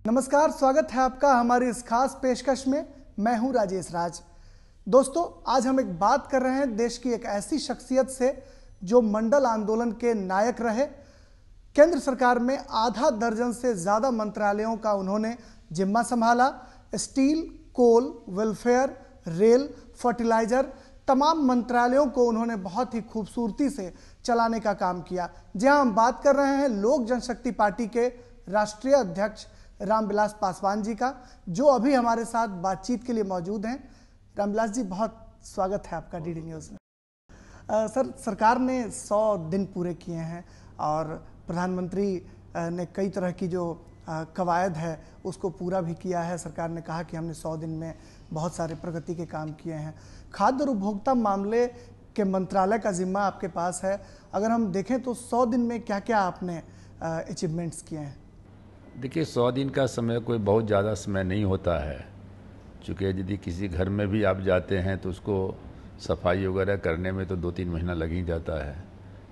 नमस्कार, स्वागत है आपका हमारी इस खास पेशकश में। मैं हूं राजेश राज। दोस्तों, आज हम एक बात कर रहे हैं देश की एक ऐसी शख्सियत से जो मंडल आंदोलन के नायक रहे। केंद्र सरकार में आधा दर्जन से ज़्यादा मंत्रालयों का उन्होंने जिम्मा संभाला। स्टील, कोल, वेलफेयर, रेल, फर्टिलाइजर, तमाम मंत्रालयों को उन्होंने बहुत ही खूबसूरती से चलाने का काम किया। जहां हम बात कर रहे हैं लोक जनशक्ति पार्टी के राष्ट्रीय अध्यक्ष रामविलास पासवान जी का, जो अभी हमारे साथ बातचीत के लिए मौजूद हैं। रामविलास जी, बहुत स्वागत है आपका डीडी न्यूज़ में। सर, सरकार ने 100 दिन पूरे किए हैं और प्रधानमंत्री ने कई तरह की जो कवायद है उसको पूरा भी किया है। सरकार ने कहा कि हमने 100 दिन में बहुत सारे प्रगति के काम किए हैं। खाद्य और उपभोक्ता मामले के मंत्रालय का जिम्मा आपके पास है। अगर हम देखें तो 100 दिन में क्या क्या आपने अचीवमेंट्स किए हैं? देखिए, 100 दिन का समय कोई बहुत ज़्यादा समय नहीं होता है, चूँकि यदि किसी घर में भी आप जाते हैं तो उसको सफाई वगैरह करने में तो 2-3 महीना लग ही जाता है।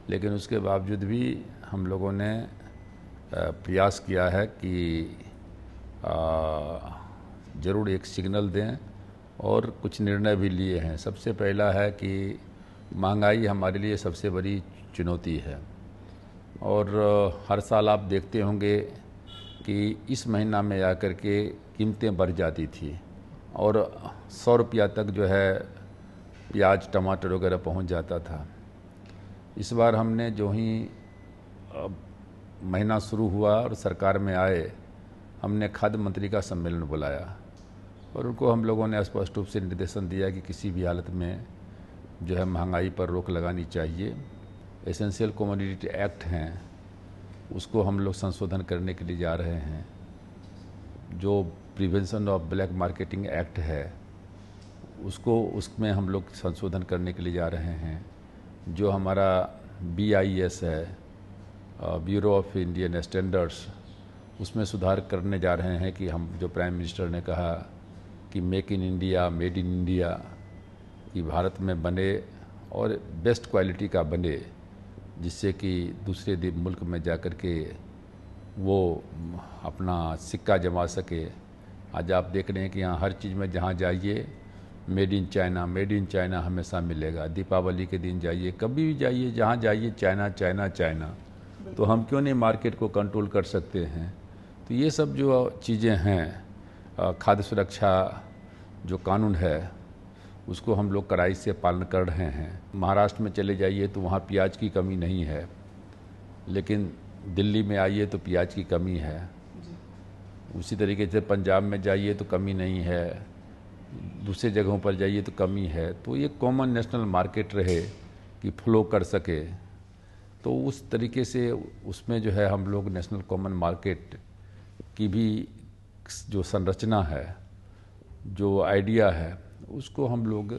लेकिन उसके बावजूद भी हम लोगों ने प्रयास किया है कि ज़रूर एक सिग्नल दें और कुछ निर्णय भी लिए हैं। सबसे पहला है कि महंगाई हमारे लिए सबसे बड़ी चुनौती है और हर साल आप देखते होंगे कि इस महीना में आकर के कीमतें बढ़ जाती थी और 100 रुपया तक जो है प्याज, टमाटर वगैरह पहुंच जाता था। इस बार हमने जो ही महीना शुरू हुआ और सरकार में आए, हमने खाद्य मंत्री का सम्मेलन बुलाया और उनको हम लोगों ने स्पष्ट रूप से निर्देशन दिया कि किसी भी हालत में जो है महंगाई पर रोक लगानी चाहिए। एसेंशियल कमोडिटी एक्ट हैं, उसको हम लोग संशोधन करने के लिए जा रहे हैं। जो prevention of black marketing act है उसमें हम लोग संशोधन करने के लिए जा रहे हैं। जो हमारा BIS है, ब्यूरो ऑफ इंडियन स्टैंडर्ड्स, उसमें सुधार करने जा रहे हैं कि हम जो प्राइम मिनिस्टर ने कहा कि make in India, made in India, कि भारत में बने और बेस्ट क्वालिटी का बने, जिससे कि दूसरे मुल्क में जाकर के वो अपना सिक्का जमा सके। आज आप देख रहे हैं कि यहाँ हर चीज़ में जहाँ जाइए मेड इन चाइना हमेशा मिलेगा। दीपावली के दिन जाइए, कभी भी जाइए, जहाँ जाइए चाइना चाइना चाइना। तो हम क्यों नहीं मार्केट को कंट्रोल कर सकते हैं? तो ये सब जो चीज़ें हैं, खाद्य सुरक्षा जो कानून है उसको हम लोग कड़ाई से पालन कर रहे हैं। महाराष्ट्र में चले जाइए तो वहाँ प्याज की कमी नहीं है, लेकिन दिल्ली में आइए तो प्याज की कमी है। उसी तरीके से पंजाब में जाइए तो कमी नहीं है, दूसरे जगहों पर जाइए तो कमी है। तो ये कॉमन नेशनल मार्केट रहे कि फ्लो कर सके, तो उस तरीके से उसमें जो है हम लोग नेशनल कॉमन मार्केट की भी जो संरचना है, जो आइडिया है, उसको हम लोग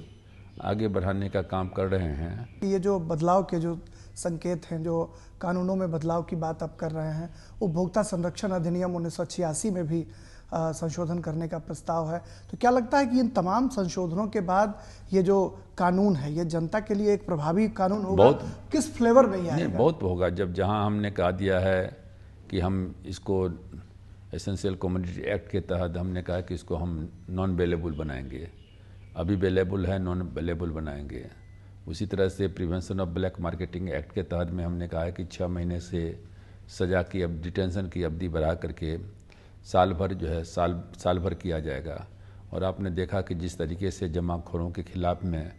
आगे बढ़ाने का काम कर रहे हैं। ये जो बदलाव के जो संकेत हैं, जो कानूनों में बदलाव की बात आप कर रहे हैं, उपभोक्ता संरक्षण अधिनियम 1986 में भी संशोधन करने का प्रस्ताव है। तो क्या लगता है कि इन तमाम संशोधनों के बाद ये जो कानून है ये जनता के लिए एक प्रभावी कानून होगा? किस फ्लेवर में ये आएगा? नहीं, बहुत होगा। जब जहां हमने कहा दिया है कि हम इसको एसेंशियल कमोडिटी एक्ट के तहत हमने कहा कि इसको हम नॉन अवेलेबल बनाएंगे। अभी अवेलेबल है, नॉन अवेलेबल बनाएंगे। उसी तरह से prevention of black marketing act के तहत में हमने कहा है कि 6 महीने से सज़ा की डिटेंशन की अवधि बढ़ा करके साल भर जो है साल भर किया जाएगा। और आपने देखा कि जिस तरीके से जमाखोरों के खिलाफ में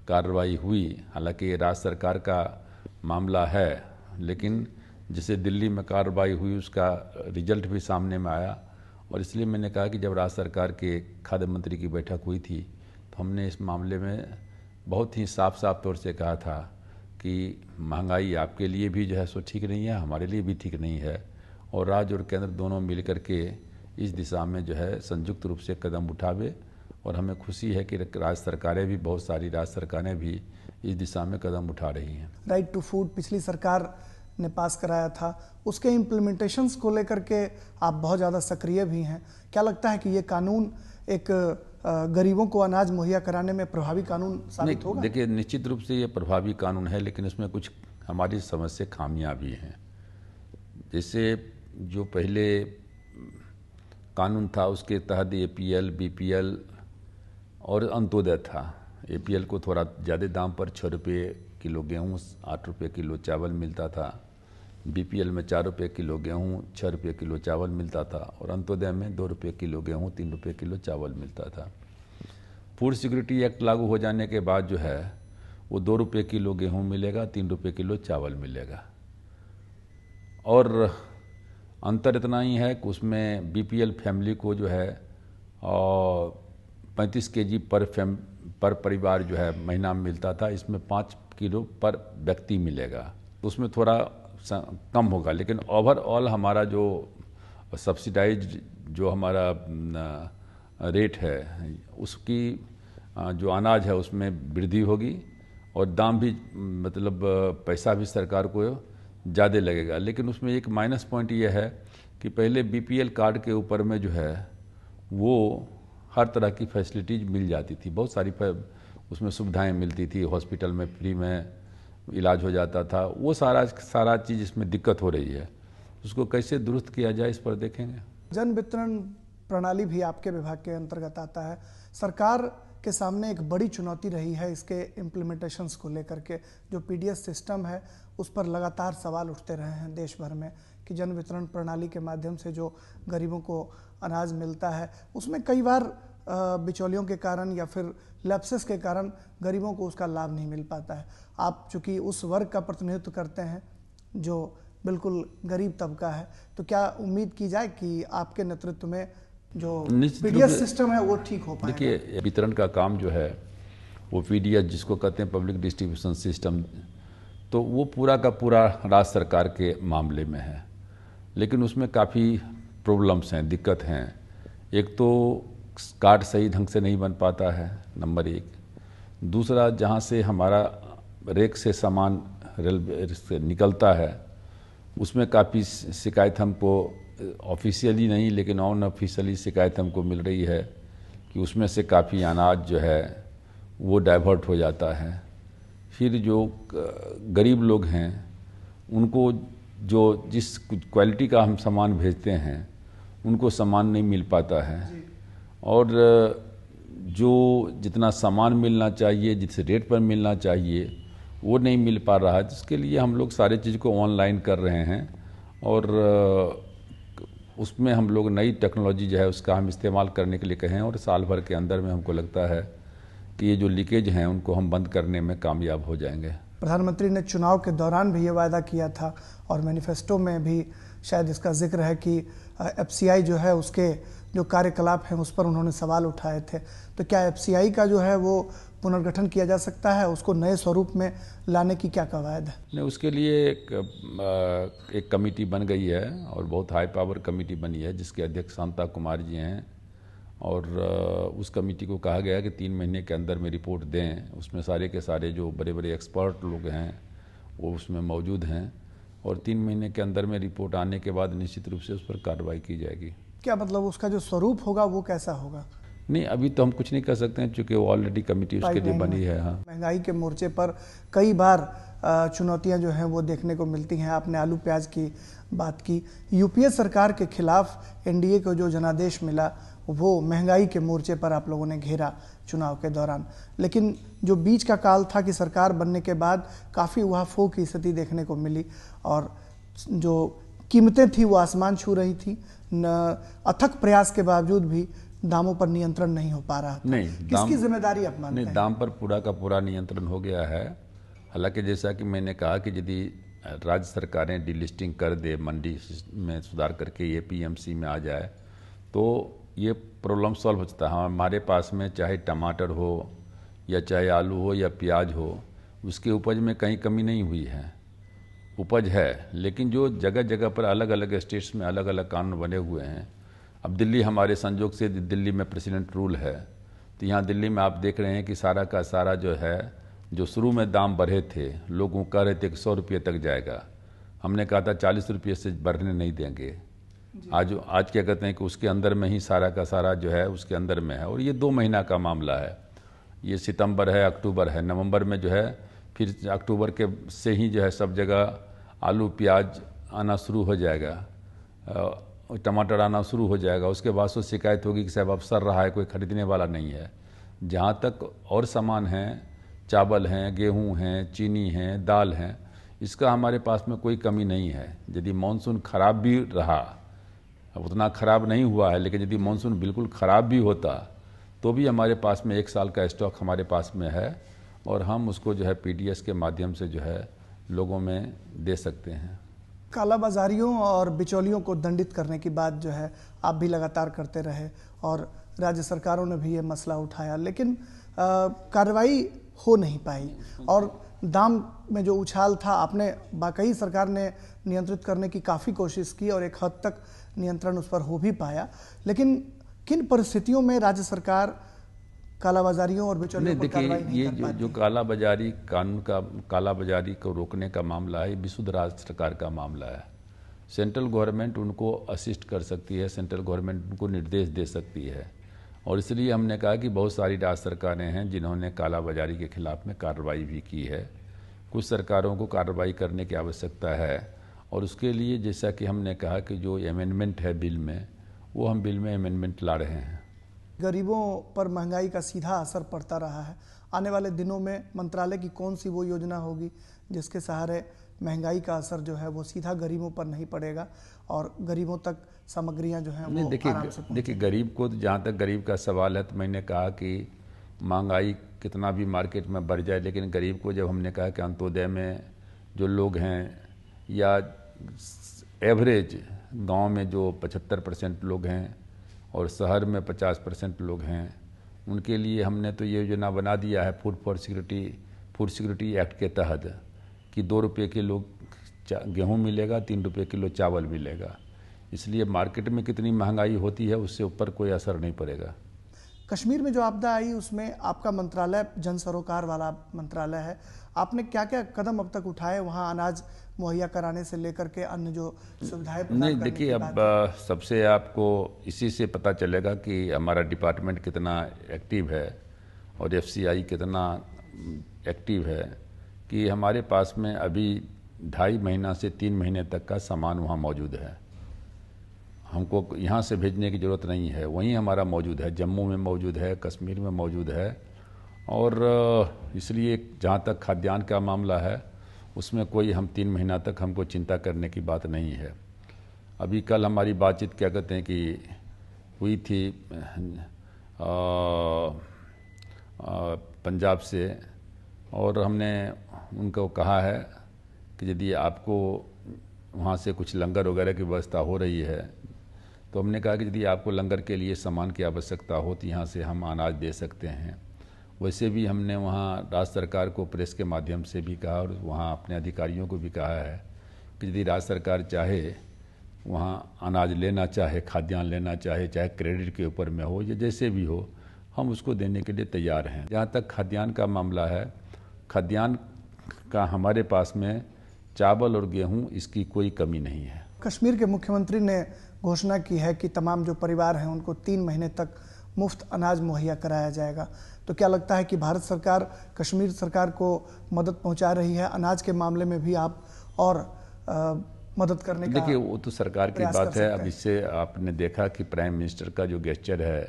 कार्रवाई हुई, हालांकि ये राज्य सरकार का मामला है, लेकिन जिसे दिल्ली में कार्रवाई हुई उसका रिजल्ट भी सामने में आया। और इसलिए मैंने कहा कि जब राज्य सरकार के खाद्य मंत्री की बैठक हुई थी तो हमने इस मामले में बहुत ही साफ तौर से कहा था कि महंगाई आपके लिए भी जो है सो ठीक नहीं है, हमारे लिए भी ठीक नहीं है, और राज्य और केंद्र दोनों मिल करके इस दिशा में जो है संयुक्त रूप से कदम उठावे। और हमें खुशी है कि राज्य सरकारें भी, बहुत सारी राज्य सरकारें भी इस दिशा में कदम उठा रही हैं। राइट टू फूड पिछली सरकार ने पास कराया था, उसके इम्प्लीमेंटेशंस को लेकर के आप बहुत ज़्यादा सक्रिय भी हैं। क्या लगता है कि ये कानून एक गरीबों को अनाज मुहैया कराने में प्रभावी कानून साबित होगा? देखिए, निश्चित रूप से ये प्रभावी कानून है, लेकिन इसमें कुछ हमारी समझ से खामियां भी हैं। जैसे जो पहले कानून था उसके तहत एपीएल, बीपीएल और अंत्योदय था। एपीएल को थोड़ा ज़्यादा दाम पर 6 रुपये किलो गेहूँ, 8 रुपये किलो चावल मिलता था। बीपीएल में 4 रुपये किलो गेहूँ, 6 रुपये किलो चावल मिलता था। और अंत्योदय में 2 रुपये किलो गेहूँ, 3 रुपये किलो चावल मिलता था। फूड सिक्योरिटी एक्ट लागू हो जाने के बाद जो है वो 2 रुपये किलो गेहूँ मिलेगा, 3 रुपये किलो चावल मिलेगा। और अंतर इतना ही है कि उसमें बीपीएल फैमिली को जो है 35 केजी पर परिवार जो है महीना में मिलता था। इसमें 5 किलो पर व्यक्ति मिलेगा, उसमें थोड़ा कम होगा। लेकिन ओवरऑल हमारा जो सब्सिडाइज जो हमारा रेट है उसकी जो अनाज है उसमें वृद्धि होगी और दाम भी मतलब पैसा भी सरकार को ज़्यादा लगेगा। लेकिन उसमें एक माइनस पॉइंट ये है कि पहले बीपीएल कार्ड के ऊपर में जो है वो हर तरह की फैसिलिटीज मिल जाती थी, बहुत सारी उसमें सुविधाएं मिलती थी, हॉस्पिटल में फ्री में इलाज हो जाता था। वो सारा चीज़ इसमें दिक्कत हो रही है, उसको कैसे दुरुस्त किया जाए इस पर देखेंगे। जन वितरण प्रणाली भी आपके विभाग के अंतर्गत आता है। सरकार के सामने एक बड़ी चुनौती रही है इसके इम्प्लीमेंटेशंस को लेकर के। जो पीडीएस सिस्टम है उस पर लगातार सवाल उठते रहे हैं देश भर में कि जन वितरण प्रणाली के माध्यम से जो गरीबों को अनाज मिलता है उसमें कई बार बिचौलियों के कारण या फिर लैप्सेस के कारण गरीबों को उसका लाभ नहीं मिल पाता है। आप चूँकि उस वर्ग का प्रतिनिधित्व करते हैं जो बिल्कुल गरीब तबका है, तो क्या उम्मीद की जाए कि आपके नेतृत्व में जो पीडीएस सिस्टम है वो ठीक हो पाए? देखिए, वितरण का काम जो है वो पीडीएस जिसको कहते हैं पब्लिक डिस्ट्रीब्यूशन सिस्टम, तो वो पूरा का पूरा राज्य सरकार के मामले में है। लेकिन उसमें काफ़ी प्रॉब्लम्स हैं, दिक्कत हैं। एक तो कार्ड सही ढंग से नहीं बन पाता है, नंबर 1। दूसरा, जहाँ से हमारा रेक से सामान रेलवे से निकलता है उसमें काफ़ी शिकायत हमको ऑफिशियली नहीं लेकिन ऑन ऑफिशियली शिकायत हमको मिल रही है कि उसमें से काफ़ी अनाज जो है वो डाइवर्ट हो जाता है। फिर जो गरीब लोग हैं उनको जो जिस क्वालिटी का हम सामान भेजते हैं उनको सामान नहीं मिल पाता है, और जो जितना सामान मिलना चाहिए, जिस रेट पर मिलना चाहिए वो नहीं मिल पा रहा है। जिसके लिए हम लोग सारे चीज़ को ऑनलाइन कर रहे हैं और उसमें हम लोग नई टेक्नोलॉजी जो है उसका हम इस्तेमाल करने के लिए कहें, और साल भर के अंदर में हमको लगता है कि ये जो लीकेज हैं उनको हम बंद करने में कामयाब हो जाएंगे। प्रधानमंत्री ने चुनाव के दौरान भी ये वायदा किया था और मैनिफेस्टो में भी शायद इसका जिक्र है कि एफसीआई जो है उसके जो कार्यकलाप हैं उस पर उन्होंने सवाल उठाए थे। तो क्या एफसीआई का जो है वो पुनर्गठन किया जा सकता है, उसको नए स्वरूप में लाने की क्या कवायद है? नहीं, उसके लिए एक कमेटी बन गई है और बहुत हाई पावर कमेटी बनी है जिसके अध्यक्ष शांता कुमार जी हैं, और उस कमेटी को कहा गया है कि 3 महीने के अंदर में रिपोर्ट दें। उसमें सारे के सारे जो बड़े बड़े एक्सपर्ट लोग हैं वो उसमें मौजूद हैं, और 3 महीने के अंदर में रिपोर्ट आने के बाद निश्चित रूप से उस पर कार्रवाई की जाएगी। क्या मतलब उसका जो स्वरूप होगा वो कैसा होगा? नहीं, अभी तो हम कुछ नहीं कर सकते हैं क्योंकि वो ऑलरेडी कमेटी उसके लिए बनी है। हाँ, महंगाई के मोर्चे पर कई बार चुनौतियां जो हैं वो देखने को मिलती हैं। आपने आलू प्याज की बात की। यूपीए सरकार के खिलाफ एनडीए को जो जनादेश मिला वो महंगाई के मोर्चे पर आप लोगों ने घेरा चुनाव के दौरान, लेकिन जो बीच का काल था कि सरकार बनने के बाद काफ़ी उहापोह की स्थिति देखने को मिली और जो कीमतें थी वो आसमान छू रही थी। अथक प्रयास के बावजूद भी दामों पर नियंत्रण नहीं हो पा रहा था। नहीं, किसकी जिम्मेदारी आप मानते हैं? नहीं, दाम पर पूरा का पूरा नियंत्रण हो गया है। हालांकि जैसा कि मैंने कहा कि यदि राज्य सरकारें डीलिस्टिंग कर दे, मंडी में सुधार करके ये पीएमसी में आ जाए तो ये प्रॉब्लम सॉल्व हो जाता है। हमारे पास में चाहे टमाटर हो या चाहे आलू हो या प्याज हो, उसकी उपज में कहीं कमी नहीं हुई है, उपज है। लेकिन जो जगह जगह पर अलग अलग स्टेट्स में अलग अलग कानून बने हुए हैं। अब दिल्ली हमारे संजोग से दिल्ली में प्रेसिडेंट रूल है, तो यहाँ दिल्ली में आप देख रहे हैं कि सारा का सारा जो है, जो शुरू में दाम बढ़े थे, लोगों कह रहे थे कि 100 रुपये तक जाएगा, हमने कहा था 40 रुपये से बढ़ने नहीं देंगे। आज क्या कहते हैं कि उसके अंदर में ही सारा का सारा जो है उसके अंदर में है, और ये 2 महीना का मामला है। ये सितंबर है, अक्टूबर है, नवंबर में जो है फिर अक्टूबर के से ही जो है सब जगह आलू प्याज आना शुरू हो जाएगा। टमाटर आना शुरू हो जाएगा, उसके बाद से शिकायत होगी कि साहब अब सड़ रहा है, कोई खरीदने वाला नहीं है। जहाँ तक और सामान हैं, चावल हैं, गेहूं हैं, चीनी हैं, दाल हैं, इसका हमारे पास में कोई कमी नहीं है। यदि मानसून खराब भी रहा, अब उतना ख़राब नहीं हुआ है, लेकिन यदि मानसून बिल्कुल ख़राब भी होता तो भी हमारे पास में 1 साल का स्टॉक हमारे पास में है और हम उसको जो है पीडीएस के माध्यम से जो है लोगों में दे सकते हैं। कालाबाजारियों और बिचौलियों को दंडित करने की बात जो है आप भी लगातार करते रहे और राज्य सरकारों ने भी ये मसला उठाया, लेकिन कार्रवाई हो नहीं पाई और दाम में जो उछाल था, आपने वाकई सरकार ने नियंत्रित करने की काफ़ी कोशिश की और एक हद तक नियंत्रण उस पर हो भी पाया, लेकिन किन परिस्थितियों में राज्य सरकार कालाबाजारियों और बिचौलियों पर कार्रवाई नहीं कर पाती? जो कालाबाजारी कानून का कालाबाजारी को रोकने का मामला है, विशुद्ध राज्य सरकार का मामला है। सेंट्रल गवर्नमेंट उनको असिस्ट कर सकती है, सेंट्रल गवर्नमेंट उनको निर्देश दे सकती है और इसलिए हमने कहा कि बहुत सारी राज्य सरकारें हैं जिन्होंने कालाबाजारी के खिलाफ में कार्रवाई भी की है। कुछ सरकारों को कार्रवाई करने की आवश्यकता है और उसके लिए जैसा कि हमने कहा कि जो अमेंडमेंट है बिल में, वो हम बिल में अमेंडमेंट ला रहे हैं। गरीबों पर महंगाई का सीधा असर पड़ता रहा है। आने वाले दिनों में मंत्रालय की कौन सी वो योजना होगी जिसके सहारे महंगाई का असर जो है वो सीधा गरीबों पर नहीं पड़ेगा और गरीबों तक सामग्रियां जो हैं वो आराम से पहुंचेंगी? देखिए गरीब को, जहाँ तक गरीब का सवाल है, तो मैंने कहा कि महंगाई कितना भी मार्केट में बढ़ जाए, लेकिन गरीब को जब हमने कहा कि अंत्योदय में जो लोग हैं या एवरेज गांव में जो 75% लोग हैं और शहर में 50% लोग हैं, उनके लिए हमने तो ये योजना बना दिया है फूड सिक्योरिटी एक्ट के तहत कि 2 रुपये किलो गेहूँ मिलेगा, 3 रुपये किलो चावल मिलेगा। इसलिए मार्केट में कितनी महंगाई होती है उससे ऊपर कोई असर नहीं पड़ेगा। कश्मीर में जो आपदा आई उसमें आपका मंत्रालय जन सरोकार वाला मंत्रालय है, आपने क्या क्या कदम अब तक उठाए वहाँ अनाज मुहैया कराने से लेकर के अन्य जो सुविधाएं प्रदान नहीं, करने देखिए की अब बात है? सबसे आपको इसी से पता चलेगा कि हमारा डिपार्टमेंट कितना एक्टिव है और एफसीआई कितना एक्टिव है कि हमारे पास में अभी 2.5 महीना से 3 महीने तक का सामान वहाँ मौजूद है। हमको यहाँ से भेजने की ज़रूरत नहीं है, वहीं हमारा मौजूद है, जम्मू में मौजूद है, कश्मीर में मौजूद है। और इसलिए जहाँ तक खाद्यान्न का मामला है उसमें कोई हम 3 महीना तक हमको चिंता करने की बात नहीं है। अभी कल हमारी बातचीत क्या कहते हैं कि हुई थी पंजाब से, और हमने उनको कहा है कि यदि आपको वहाँ से कुछ लंगर वगैरह की व्यवस्था हो रही है तो हमने कहा कि यदि आपको लंगर के लिए सामान की आवश्यकता हो तो यहाँ से हम अनाज दे सकते हैं। वैसे भी हमने वहाँ राज्य सरकार को प्रेस के माध्यम से भी कहा और वहाँ अपने अधिकारियों को भी कहा है कि यदि राज्य सरकार चाहे वहाँ अनाज लेना चाहे, खाद्यान्न लेना चाहे, चाहे क्रेडिट के ऊपर में हो या जैसे भी हो, हम उसको देने के लिए तैयार हैं। जहाँ तक खाद्यान्न का मामला है, खाद्यान्न का हमारे पास में चावल और गेहूँ इसकी कोई कमी नहीं है। कश्मीर के मुख्यमंत्री ने घोषणा की है कि तमाम जो परिवार हैं उनको 3 महीने तक मुफ्त अनाज मुहैया कराया जाएगा। तो क्या लगता है कि भारत सरकार कश्मीर सरकार को मदद पहुंचा रही है? अनाज के मामले में भी आप और मदद करने का, देखिए वो तो सरकार की बात है। अब इससे आपने देखा कि प्राइम मिनिस्टर का जो गेस्चर है,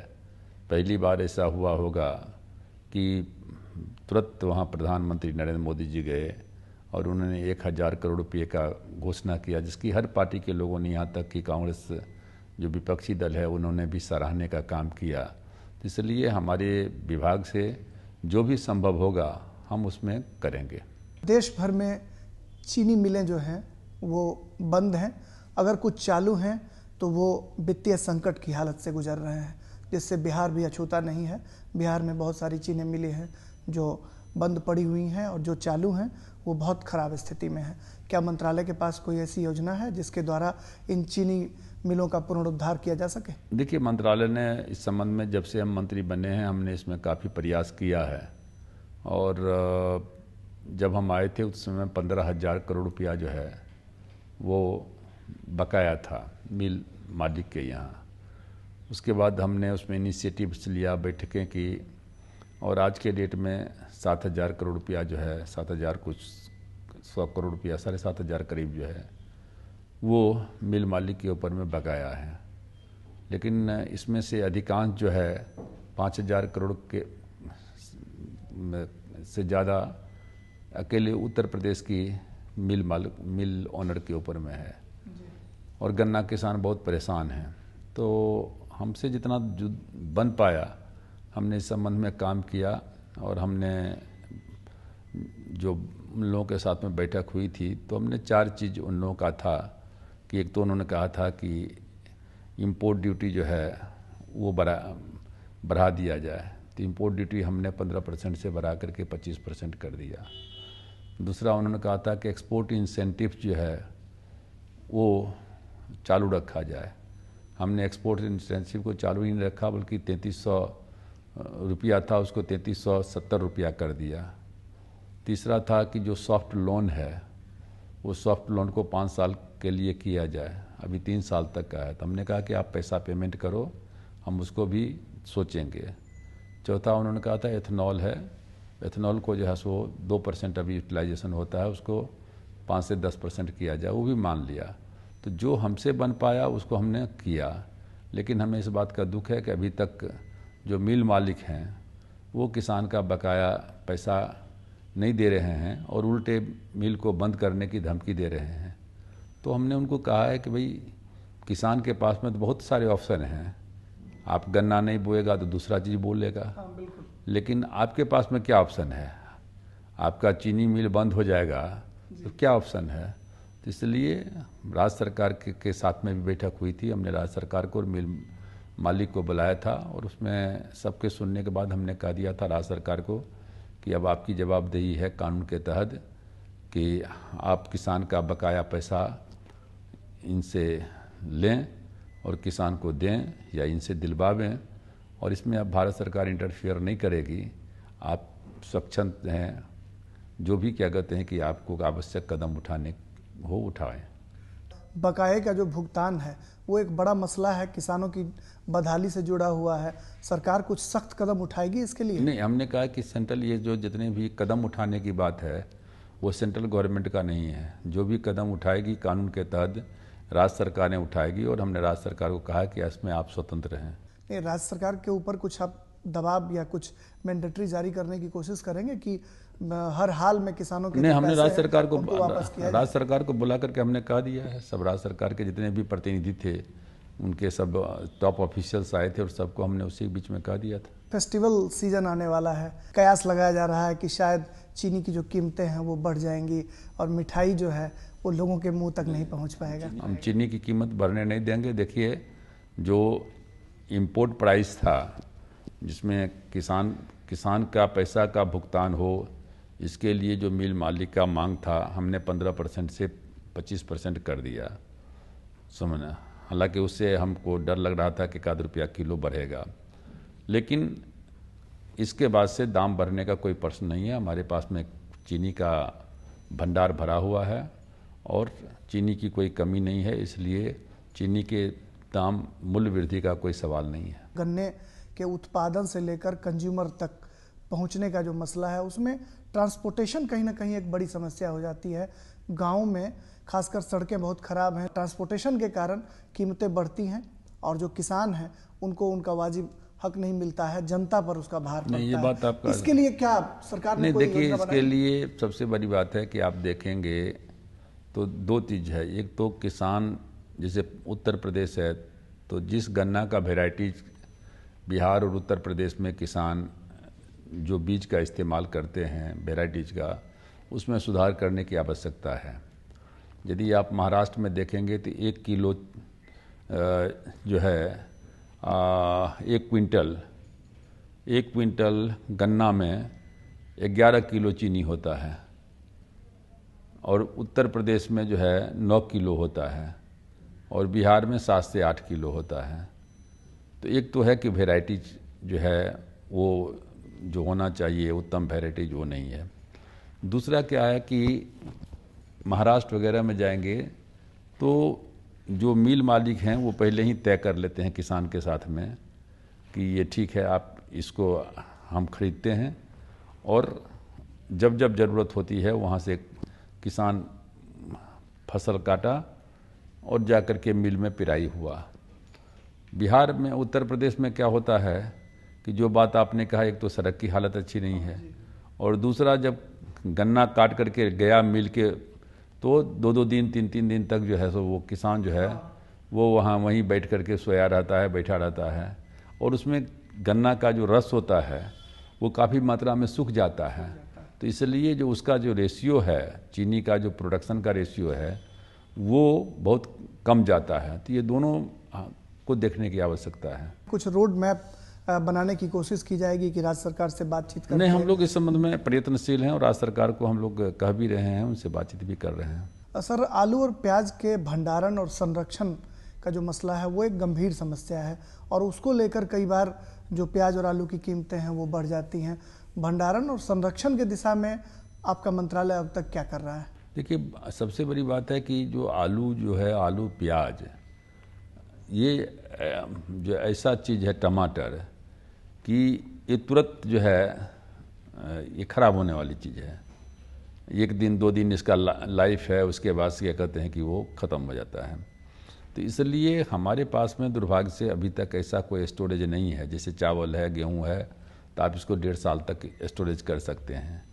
पहली बार ऐसा हुआ होगा कि तुरंत वहाँ प्रधानमंत्री नरेंद्र मोदी जी गए और उन्होंने 1000 करोड़ रुपये का घोषणा किया, जिसकी हर पार्टी के लोगों ने, यहाँ तक कि कांग्रेस जो विपक्षी दल है उन्होंने भी सराहने का काम किया। तो इसलिए हमारे विभाग से जो भी संभव होगा हम उसमें करेंगे। देश भर में चीनी मिलें जो हैं वो बंद हैं, अगर कुछ चालू हैं तो वो वित्तीय संकट की हालत से गुजर रहे हैं, जिससे बिहार भी अछूता नहीं है। बिहार में बहुत सारी चीनी मिलें हैं जो बंद पड़ी हुई हैं और जो चालू हैं वो बहुत ख़राब स्थिति में है। क्या मंत्रालय के पास कोई ऐसी योजना है जिसके द्वारा इन चीनी मिलों का पुनरुद्धार किया जा सके? देखिए मंत्रालय ने इस संबंध में जब से हम मंत्री बने हैं हमने इसमें काफ़ी प्रयास किया है और जब हम आए थे उस समय 15,000 करोड़ रुपया जो है वो बकाया था मिल मालिक के यहाँ। उसके बाद हमने उसमें इनिशिएटिव्स लिया, बैठकें की और आज के डेट में 7,000 करोड़ रुपया जो है, 7,000 कुछ 100 करोड़ रुपया, 7,500 करीब जो है वो मिल मालिक के ऊपर में बकाया है। लेकिन इसमें से अधिकांश जो है 5,000 करोड़ के से ज़्यादा अकेले उत्तर प्रदेश की मिल ओनर के ऊपर में है और गन्ना किसान बहुत परेशान हैं। तो हमसे जितना बन पाया हमने इस संबंध में काम किया और हमने जो उन लोगों के साथ में बैठक हुई थी तो हमने 4 चीज़ उन लोगों का था कि एक तो उन्होंने कहा था कि इंपोर्ट ड्यूटी जो है वो बढ़ा दिया जाए। तो इंपोर्ट ड्यूटी हमने 15% से बढ़ा करके 25% कर दिया। दूसरा उन्होंने कहा था कि एक्सपोर्ट इंसेंटिव जो है वो चालू रखा जाए। हमने एक्सपोर्ट इंसेंटिव को चालू ही नहीं रखा बल्कि 3300 रुपया था उसको 3370 रुपया कर दिया। तीसरा था कि जो सॉफ्ट लोन है वो सॉफ्ट लोन को 5 साल के लिए किया जाए, अभी 3 साल तक का है। तो हमने कहा कि आप पैसा पेमेंट करो, हम उसको भी सोचेंगे। चौथा उन्होंने कहा था एथेनॉल है, एथेनॉल को जो है सो 2% अभी यूटिलाइजेशन होता है, उसको 5 से 10% किया जाए, वो भी मान लिया। तो जो हमसे बन पाया उसको हमने किया। लेकिन हमें इस बात का दुख है कि अभी तक जो मिल मालिक हैं वो किसान का बकाया पैसा नहीं दे रहे हैं और उल्टे मिल को बंद करने की धमकी दे रहे हैं। तो हमने उनको कहा है कि भाई किसान के पास में तो बहुत सारे ऑप्शन हैं, आप गन्ना नहीं बोएगा तो दूसरा चीज़ बो लेगा। हाँ, बिल्कुल। लेकिन आपके पास में क्या ऑप्शन है? आपका चीनी मिल बंद हो जाएगा तो क्या ऑप्शन है? तो इसलिए राज्य सरकार के साथ में भी बैठक हुई थी। हमने राज्य सरकार को और मिल मालिक को बुलाया था और उसमें सबके सुनने के बाद हमने कह दिया था राज्य सरकार को कि अब आपकी जवाबदेही है कानून के तहत कि आप किसान का बकाया पैसा इनसे लें और किसान को दें या इनसे दिलवावें, और इसमें अब भारत सरकार इंटरफियर नहीं करेगी। आप सक्षम हैं, जो भी क्या कहते हैं कि आपको आवश्यक कदम उठाने हो उठाएं। बकाये का जो भुगतान है वो एक बड़ा मसला है, किसानों की बदहाली से जुड़ा हुआ है। सरकार कुछ सख्त कदम उठाएगी इसके लिए? नहीं, हमने कहा कि सेंट्रल ये जो जितने भी कदम उठाने की बात है वो सेंट्रल गवर्नमेंट का नहीं है। जो भी कदम उठाएगी कानून के तहत राज्य सरकार ने उठाएगी और हमने राज्य सरकार को कहा कि इसमें आप स्वतंत्र हैं। नहीं, राज्य सरकार के ऊपर कुछ आप दबाव या कुछ मैंडेटरी जारी करने की कोशिश करेंगे कि हर हाल में किसानों के नहीं, हमने राज्य सरकार को बुला करके हमने कहा दिया है। सब राज्य सरकार के जितने भी प्रतिनिधि थे उनके सब टॉप ऑफिशियल्स आए थे और सबको हमने उसी के बीच में कहा दिया था। फेस्टिवल सीजन आने वाला है, कयास लगाया जा रहा है कि शायद चीनी की जो कीमतें हैं वो बढ़ जाएंगी और मिठाई जो है वो लोगों के मुंह तक नहीं पहुंच पाएगा। हम चीनी की कीमत बढ़ने नहीं देंगे। देखिए, जो इम्पोर्ट प्राइस था जिसमें किसान का पैसा का भुगतान हो, इसके लिए जो मिल मालिक का मांग था हमने 15% से 25% कर दिया, समझना। हालांकि उससे हमको डर लग रहा था कि 1 रुपया किलो बढ़ेगा, लेकिन इसके बाद से दाम बढ़ने का कोई प्रश्न नहीं है। हमारे पास में चीनी का भंडार भरा हुआ है और चीनी की कोई कमी नहीं है, इसलिए चीनी के दाम मूल्य वृद्धि का कोई सवाल नहीं है। गन्ने के उत्पादन से लेकर कंज्यूमर तक पहुंचने का जो मसला है उसमें ट्रांसपोर्टेशन कहीं ना कहीं एक बड़ी समस्या हो जाती है। गाँव में खासकर सड़कें बहुत ख़राब हैं, ट्रांसपोर्टेशन के कारण कीमतें बढ़ती हैं और जो किसान हैं उनको उनका वाजिब हक नहीं मिलता है, जनता पर उसका भार पड़ता है। ये बात आपका इसके लिए क्या सरकार ने कोई देखिए, योजना इसके लिए सबसे बड़ी बात है कि आप देखेंगे तो 2 चीज़ है। एक तो किसान, जैसे उत्तर प्रदेश है तो जिस गन्ना का वेराइटीज बिहार और उत्तर प्रदेश में किसान जो बीज का इस्तेमाल करते हैं वेराइटीज का, उसमें सुधार करने की आवश्यकता है। यदि आप महाराष्ट्र में देखेंगे तो 1 किलो जो है 1 क्विंटल गन्ना में 11 किलो चीनी होता है और उत्तर प्रदेश में जो है 9 किलो होता है और बिहार में 7 से 8 किलो होता है। तो एक तो है कि वेराइटीज जो है वो जो होना चाहिए उत्तम वेराइटीज वो नहीं है। दूसरा क्या है कि महाराष्ट्र वगैरह में जाएंगे तो जो मिल मालिक हैं वो पहले ही तय कर लेते हैं किसान के साथ में कि ये ठीक है, आप इसको हम खरीदते हैं, और जब जब ज़रूरत होती है वहाँ से किसान फसल काटा और जाकर के मिल में पिराई हुआ। बिहार में, उत्तर प्रदेश में क्या होता है कि जो बात आपने कहा, एक तो सड़क की हालत अच्छी नहीं है, और दूसरा जब गन्ना काट करके गया मिल के तो 2-2 दिन 3-3 दिन तक जो है सो वो किसान जो है वो वहाँ वहीं बैठ करके सोया रहता है, बैठा रहता है, और उसमें गन्ना का जो रस होता है वो काफ़ी मात्रा में सूख जाता है। तो इसलिए जो उसका जो रेशियो है, चीनी का जो प्रोडक्शन का रेशियो है वो बहुत कम जाता है। तो ये दोनों को देखने की आवश्यकता है। कुछ रोड मैप बनाने की कोशिश की जाएगी कि राज्य सरकार से बातचीत करके? नहीं, हम लोग इस संबंध में प्रयत्नशील हैं और राज्य सरकार को हम लोग कह भी रहे हैं, उनसे बातचीत भी कर रहे हैं। सर, आलू और प्याज के भंडारण और संरक्षण का जो मसला है वो एक गंभीर समस्या है, और उसको लेकर कई बार जो प्याज और आलू की कीमतें हैं वो बढ़ जाती हैं। भंडारण और संरक्षण की दिशा में आपका मंत्रालय अब तक क्या कर रहा है? देखिए, सबसे बड़ी बात है कि जो आलू जो है, आलू प्याज, ये जो ऐसा चीज़ है टमाटर कि ये तुरंत जो है ये ख़राब होने वाली चीज़ है। 1 दिन 2 दिन इसका लाइफ है, उसके बाद से क्या कहते हैं कि वो ख़त्म हो जाता है। तो इसलिए हमारे पास में दुर्भाग्य से अभी तक ऐसा कोई स्टोरेज नहीं है। जैसे चावल है, गेहूं है, तो आप इसको 1.5 साल तक स्टोरेज कर सकते हैं।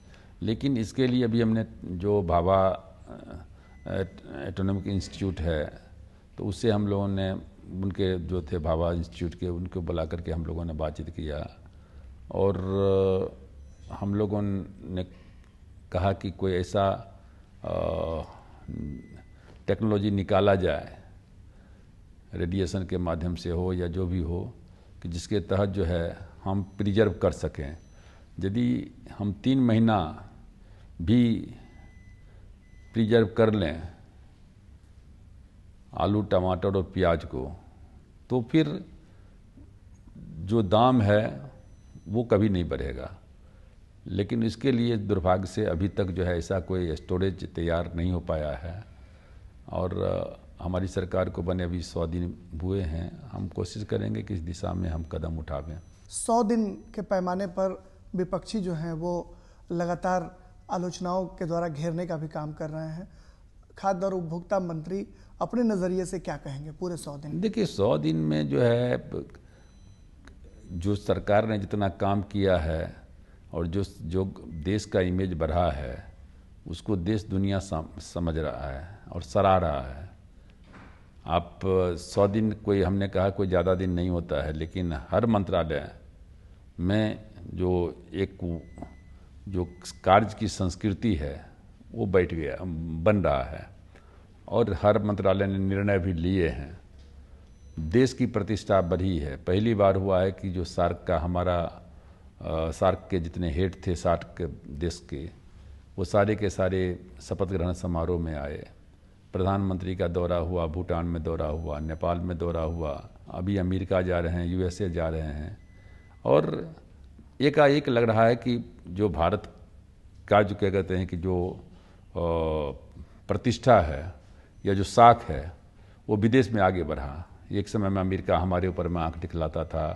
लेकिन इसके लिए अभी हमने जो भाभा एटॉमिक इंस्टीट्यूट है, तो उससे हम लोगों ने, उनके जो थे भाभा इंस्टीट्यूट के, उनको बुला करके हम लोगों ने बातचीत किया, और हम लोगों ने कहा कि कोई ऐसा टेक्नोलॉजी निकाला जाए, रेडिएशन के माध्यम से हो या जो भी हो, कि जिसके तहत जो है हम प्रिजर्व कर सकें। यदि हम 3 महीना भी प्रिजर्व कर लें आलू, टमाटर और प्याज को, तो फिर जो दाम है वो कभी नहीं बढ़ेगा। लेकिन इसके लिए दुर्भाग्य से अभी तक जो है ऐसा कोई स्टोरेज तैयार नहीं हो पाया है, और हमारी सरकार को बने अभी 100 दिन हुए हैं। हम कोशिश करेंगे कि इस दिशा में हम कदम उठावें। 100 दिन के पैमाने पर विपक्षी जो हैं वो लगातार आलोचनाओं के द्वारा घेरने का भी काम कर रहे हैं। खाद्य और उपभोक्ता मंत्री अपने नज़रिए से क्या कहेंगे पूरे 100 दिन? देखिए, 100 दिन में जो है, जो सरकार ने जितना काम किया है और जो देश का इमेज बढ़ा है, उसको देश दुनिया समझ रहा है और सराह रहा है। आप 100 दिन, कोई, हमने कहा कोई ज़्यादा दिन नहीं होता है, लेकिन हर मंत्रालय में जो कार्य की संस्कृति है वो बन रहा है, और हर मंत्रालय ने निर्णय भी लिए हैं। देश की प्रतिष्ठा बढ़ी है। पहली बार हुआ है कि जो सार्क का हमारा सार्क के जितने हेड थे 60 के देश के, वो सारे के सारे शपथ ग्रहण समारोह में आए। प्रधानमंत्री का दौरा हुआ, भूटान में दौरा हुआ, नेपाल में दौरा हुआ, अभी अमेरिका जा रहे हैं, यूएसए जा रहे हैं, और एकाएक लग रहा है कि जो भारत का जो क्या कहते हैं कि जो प्रतिष्ठा है या जो साख है वो विदेश में आगे बढ़ा। एक समय में अमेरिका हमारे ऊपर में आंख दिखलाता था,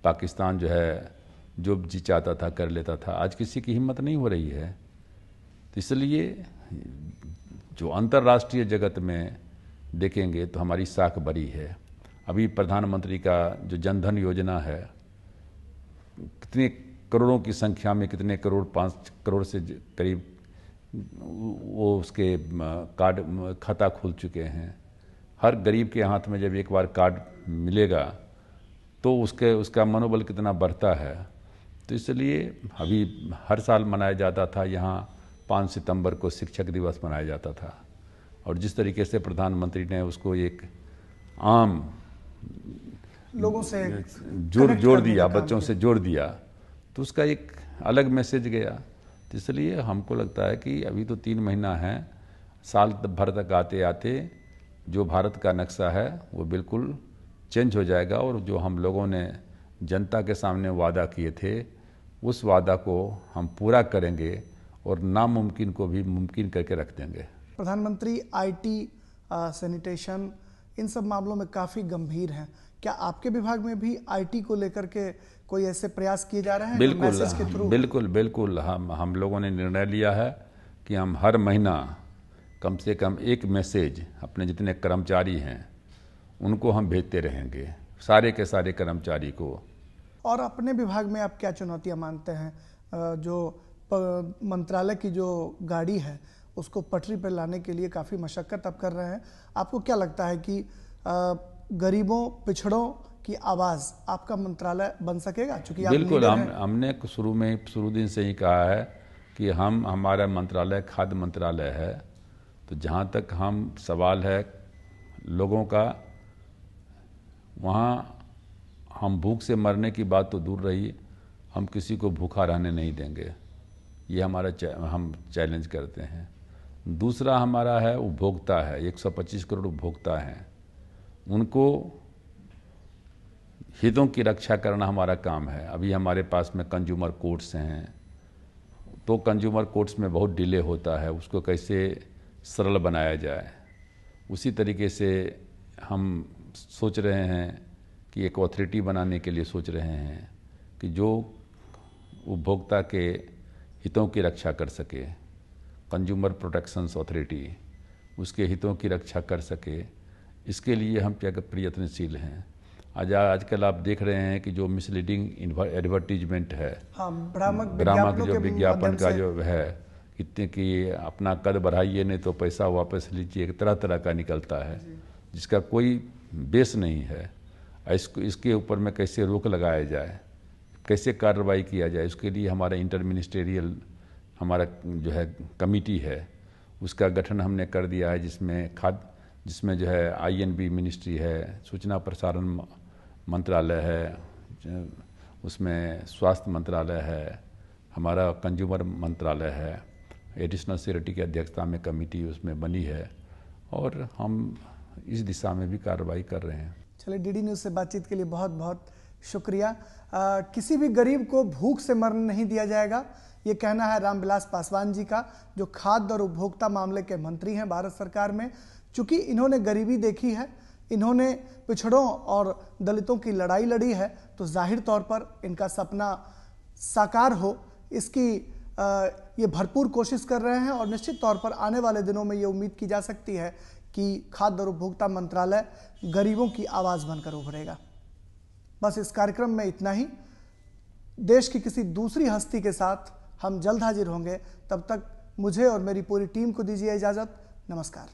पाकिस्तान जो है जो जी चाहता था कर लेता था। आज किसी की हिम्मत नहीं हो रही है। तो इसलिए जो अंतर्राष्ट्रीय जगत में देखेंगे तो हमारी साख बड़ी है। अभी प्रधानमंत्री का जो जनधन योजना है, कितने करोड़ों की संख्या में, कितने करोड़, 5 करोड़ से करीब वो उसके कार्ड खाता खुल चुके हैं। हर गरीब के हाथ में जब एक बार कार्ड मिलेगा तो उसका मनोबल कितना बढ़ता है। तो इसलिए अभी हर साल मनाया जाता था, यहाँ 5 सितंबर को शिक्षक दिवस मनाया जाता था, और जिस तरीके से प्रधानमंत्री ने उसको एक आम लोगों से जोड़ दिया, बच्चों से जोड़ दिया, तो उसका एक अलग मैसेज गया। तो इसलिए हमको लगता है कि अभी तो 3 महीना है, साल भर तक आते आते जो भारत का नक्शा है वो बिल्कुल चेंज हो जाएगा, और जो हम लोगों ने जनता के सामने वादा किए थे उस वादा को हम पूरा करेंगे और नामुमकिन को भी मुमकिन करके रख देंगे। प्रधानमंत्री आईटी, सैनिटेशन, इन सब मामलों में काफ़ी गंभीर हैं। क्या आपके विभाग में भी आईटी को लेकर के कोई ऐसे प्रयास किए जा रहे हैं? मैसेज के थ्रू? बिल्कुल हम लोगों ने निर्णय लिया है कि हम हर महीना कम से कम एक मैसेज अपने जितने कर्मचारी हैं उनको हम भेजते रहेंगे, सारे के सारे कर्मचारी को। और अपने विभाग में आप क्या चुनौतियां मानते हैं? जो मंत्रालय की जो गाड़ी है उसको पटरी पर लाने के लिए काफ़ी मशक्क़त आप कर रहे हैं। आपको क्या लगता है कि गरीबों पिछड़ों की आवाज़ आपका मंत्रालय बन सकेगा? चूँकि आप बिल्कुल, लीडर हैं। हमने शुरू दिन से ही कहा है कि हमारा मंत्रालय खाद्य मंत्रालय है। तो जहाँ तक हम सवाल है लोगों का, वहाँ हम भूख से मरने की बात तो दूर रही, हम किसी को भूखा रहने नहीं देंगे। ये हमारा हम चैलेंज करते हैं। दूसरा हमारा है उपभोक्ता है, 125 करोड़ उपभोक्ता हैं, उनको हितों की रक्षा करना हमारा काम है। अभी हमारे पास में कंज्यूमर कोर्ट्स हैं, तो कंज्यूमर कोर्ट्स में बहुत डिले होता है, उसको कैसे सरल बनाया जाए। उसी तरीके से हम सोच रहे हैं कि एक अथॉरिटी बनाने के लिए सोच रहे हैं कि जो उपभोक्ता के हितों की रक्षा कर सके, कंज्यूमर प्रोटेक्शंस अथॉरिटी उसके हितों की रक्षा कर सके, इसके लिए हम प्रयत्नशील हैं। आजकल आप देख रहे हैं कि जो मिसलीडिंग एडवर्टीजमेंट है, भ्रामक जो विज्ञापन का जो है, इतने कि अपना कद बढ़ाइए नहीं तो पैसा वापस लीजिए, तरह तरह का निकलता है जिसका कोई बेस नहीं है। इसके ऊपर में कैसे रोक लगाया जाए, कैसे कार्रवाई किया जाए, उसके लिए हमारा इंटर मिनिस्टेरियल हमारा जो है कमेटी है, उसका गठन हमने कर दिया है, जिसमें जो है INB मिनिस्ट्री है, सूचना प्रसारण मंत्रालय है, उसमें स्वास्थ्य मंत्रालय है, हमारा कंज्यूमर मंत्रालय है, एडिशनल सेक्रेटरी की अध्यक्षता में कमेटी उसमें बनी है और हम इस दिशा में भी कार्रवाई कर रहे हैं। चलिए, DD न्यूज़ से बातचीत के लिए बहुत बहुत शुक्रिया। किसी भी गरीब को भूख से मरने नहीं दिया जाएगा, ये कहना है रामविलास पासवान जी का, जो खाद्य और उपभोक्ता मामले के मंत्री हैं भारत सरकार में। चूँकि इन्होंने गरीबी देखी है, इन्होंने पिछड़ों और दलितों की लड़ाई लड़ी है, तो जाहिर तौर पर इनका सपना साकार हो, इसकी ये भरपूर कोशिश कर रहे हैं। और निश्चित तौर पर आने वाले दिनों में ये उम्मीद की जा सकती है कि खाद्य और उपभोक्ता मंत्रालय गरीबों की आवाज़ बनकर उभरेगा। बस इस कार्यक्रम में इतना ही। देश की किसी दूसरी हस्ती के साथ हम जल्द हाजिर होंगे। तब तक मुझे और मेरी पूरी टीम को दीजिए इजाज़त। नमस्कार।